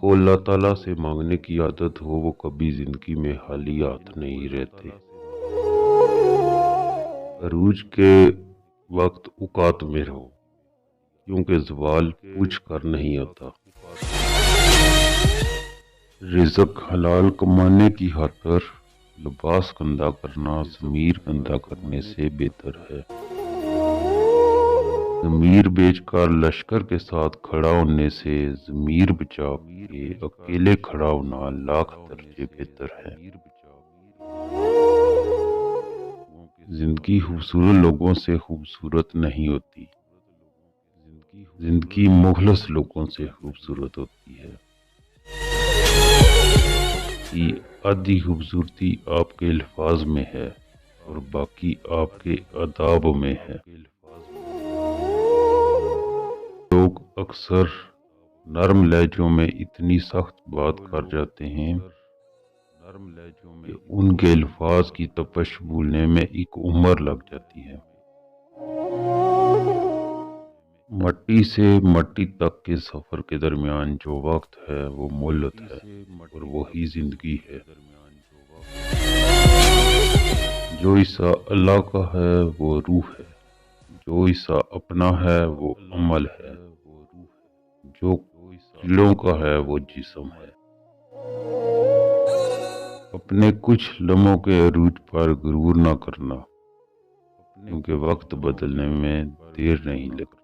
کو اللہ تعالیٰ سے مانگنے کی عادت ہو وہ کبھی زندگی میں خالی ہاتھ نہیں رہتے۔ عروج کے وقت اوقات میں رہو، کیونکہ زوال پوچھ کر نہیں آتا۔ رزق حلال کمانے کی خاطر لباس گندا کرنا ضمیر گندا کرنے سے بہتر ہے۔ ضمیر بیچ کر لشکر کے ساتھ کھڑا ہونے سے ضمیر بچا کے اکیلے کھڑا ہونا لاکھ درجے بہتر ہے۔ زندگی خوبصورت لوگوں سے خوبصورت نہیں ہوتی، زندگی مخلص لوگوں سے خوبصورت ہوتی ہے۔ آدھی خوبصورتی آپ کے الفاظ میں ہے اور باقی آپ کے آداب میں ہے۔ لوگ اکثر نرم لہجوں میں اتنی سخت بات کر جاتے ہیں کہ ان کے الفاظ کی تپش بھولنے میں ایک عمر لگ جاتی ہے۔ مٹی سے مٹی تک کے سفر کے درمیان جو وقت ہے وہ مہلت ہے اور وہی زندگی ہے۔ جو حصہ اللہ کا ہے وہ روح ہے، جو حصہ اپنا ہے وہ عمل ہے، جو کیڑوں کا ہے وہ جسم ہے۔ اپنے کچھ لمحوں کے عروج پر غرور نہ کرنا، کیونکہ وقت بدلنے میں دیر نہیں لگتی۔